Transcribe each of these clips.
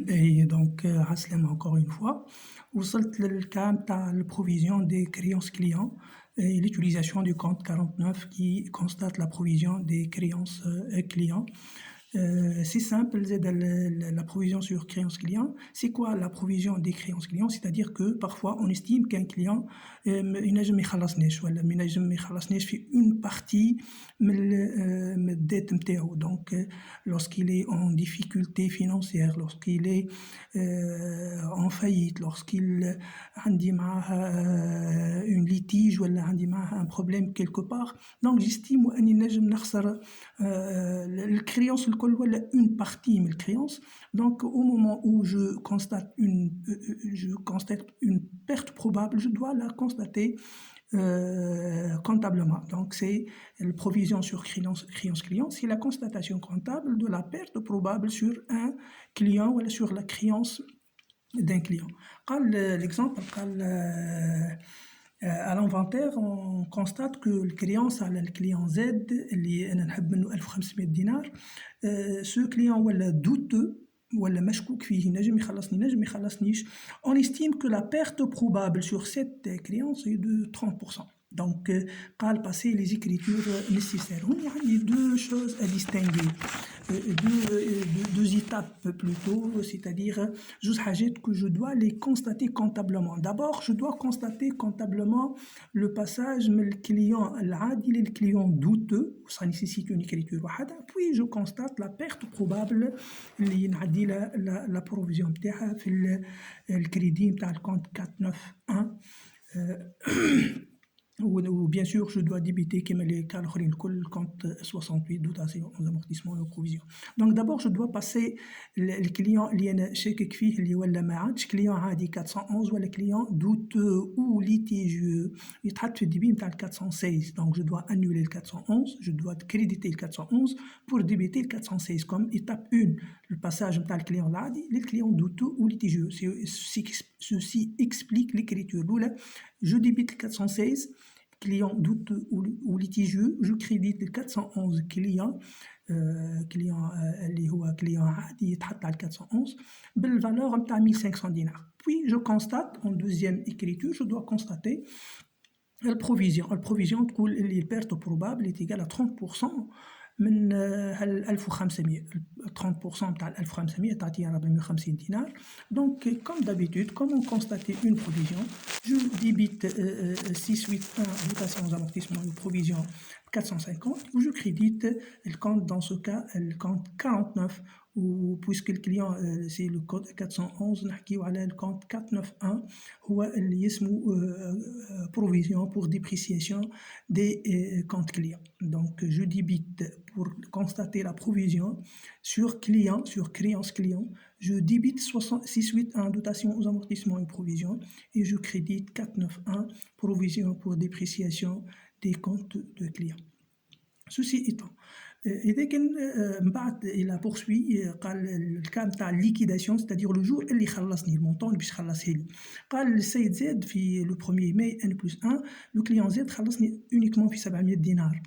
Et donc, Haslem encore une fois, وصلت للكام تاع الprovision des créances clients et l'utilisation du compte 49 qui constate la provision des créances clients. C'est simple, la provision sur créances clients. C'est quoi la provision des créances clients? C'est-à-dire que parfois on estime qu'un client ينجم ما يخلصنيش ولا ما ينجم ما يخلصنيش في une partie من الديت نتاعو. Donc lorsqu'il est en difficulté financière, lorsqu'il est en faillite, lorsqu'il عندي معاه une litige ولا عندي معاه un problème quelque part, donc j'estime أني نجم نخسر الكريانس الكل ولا une partie من الكريانس. Donc au moment où je constate une perte probable, je dois la constater comptablement. Donc c'est la provision sur créance client, c'est la constatation comptable de la perte probable sur un client ou sur la créance d'un client. L'exemple, à l'inventaire, on constate que le client Z, ce client est douteux, on estime que la perte probable sur cette créance est de 30%. Donc, passer les écritures nécessaires. Il y a deux choses à distinguer, deux étapes plutôt, c'est-à-dire juste que je dois les constater comptablement. D'abord, je dois constater comptablement le passage du client العادي le client douteux, ça nécessite une écriture واحدة. Puis je constate la perte probable اللي نعدي la provision نتاعها في الكريدي نتاع الكونت 491. Ou bien sûr, je dois débiter comme les cas le compte 68, dotation aux amortissements et aux provisions. Donc d'abord, je dois passer le client chez le client عادي 411 ou le client douteux ou litigieux. Il traite de le 416. Donc je dois annuler le 411, je dois créditer le 411 pour débiter le 416 comme étape 1. Le passage de le client l'adi, le client douteux ou litigieux. Ceci explique l'écriture. Je débite le 416 client douteux ou litigieux, je crédite le 411 client اللي هو client عادي يتحط على 411 بالvaleur نتاع 1500 دينار. Puis je constate en deuxième écriture, je dois constater la provision تقول اللي perte probable est égale à 30% من 1500. 30% نتاع 1500 تعطينا 450 دينار. Donc comme d'habitude, comme on constate une provision, je débite 681 dotation aux amortissements de provision 450 ou je crédite le compte, dans ce cas le compte 49, ou puisque le client c'est le code 411 نحكيو على le compte 491 هو اللي اسمه provision pour dépréciation des comptes clients. Donc je débite pour constater la provision sur créance client, je débite 681 dotation aux amortissements et provisions et je crédite 491 provision pour dépréciation des comptes de clients. Ceci étant, إذا كان من بعد إلى poursuit قال الكام تاع liquidation, c'est-à-dire le jour اللي خلصني المونطون اللي باش خلصه لي. قال السيد زاد في le 1er mai N+1 le client زاد خلصني uniquement في 700 دينار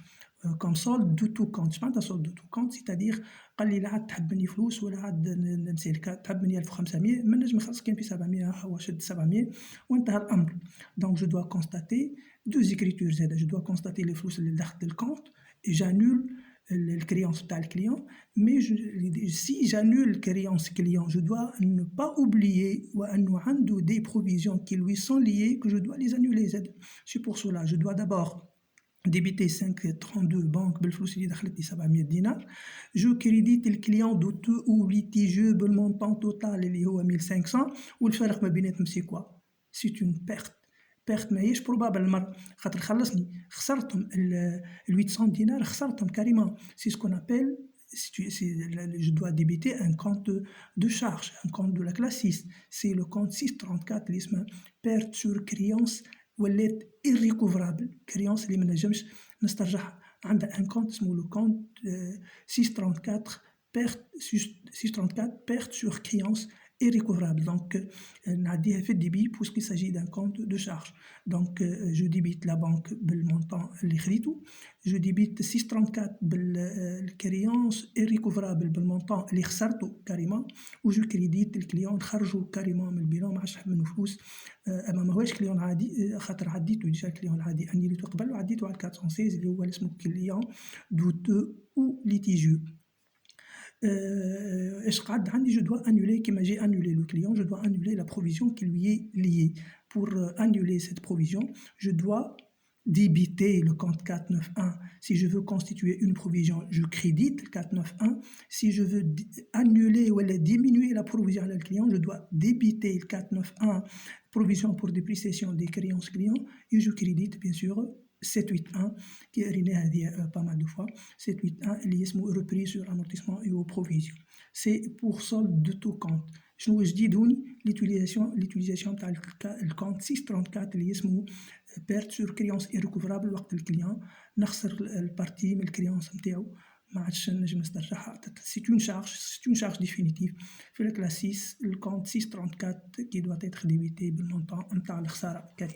comme solde de tout compte. معناتها solde de tout compte, c'est-à-dire قال لي لا عاد تحب مني فلوس ولا عاد نسالك تحب مني 1500 ما نجم نخلص كان في 700 هو شد 700 وانتهى الأمر. Donc je dois constater deux écritures زاد, je dois constater les فلوس اللي دخلت الكونت et j'annule le créance de le client, mais si j'annule le créance client, je dois ne pas oublier des provisions qui lui sont liées, que je dois les annuler. C'est pour cela, je dois d'abord débiter 532 banques بالفلوس اللي دخلت لي 700 دينار, je crédite le client douteux ou litigieux بالmontant total اللي هو 1500 والفرق ما بيناتهم c'est quoi? C'est une perte ماهيش probable المرة خاطر خسرتهم ال 800 دينار خسرتهم carrément. C'est ce qu'on appelle, je dois débiter un compte de charge, un compte de la classe 6. C'est le compte 634 اللي اسمه perte sur créance ولات irrécouvrable, créance اللي ما نجمش نسترجعها. عندها un compte اسمه le compte 634 perte sur créance irrécouvrable. Donc, نعديها في الديبي puisqu'il s'agit d'un compte de charge. Donc, je débite la banque بالmontant اللي خديته. Je débite 634 بالcréance irrécouvrable بالmontant اللي خسرته كاريمون. و je crédite الكليون نخرجه كاريمون من البيلون ما عادش نحب منه فلوس. اما ماهوش كليون عادي خاطر عديته ديجا كليون عادي انيليتو قبل وعديته على 416 اللي هو اسمه كليون دوتو ou litigieux. Je dois annuler, comme j'ai annulé le client, je dois annuler la provision qui lui est liée. Pour annuler cette provision, je dois débiter le compte 491. Si je veux constituer une provision, je crédite le 491. Si je veux annuler ou diminuer la provision à le client, je dois débiter le 491, provision pour dépréciation des créances clients, et je crédite bien sûr 781 qui est pas mal de fois. 781 اللي اسمه repris sur amortissement et aux provisions. C'est pour solde de tout compte. شنو جديدوني l'utilisation تاع الكونت 634 اللي اسمه perte sur créance irrécouvrable وقت الكليان نخسر البارتي من الكريونس نتاعو ما عادش نجم نسترجعها. C'est une charge définitive في الكلاس 6 الكونت 634 qui doit être débité بالمونطون نتاع الخسارة كريم.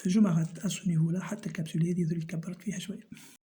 جو m'arrête à ce niveau là حتى الكبسولة هذه اللي كبرت فيها شوية.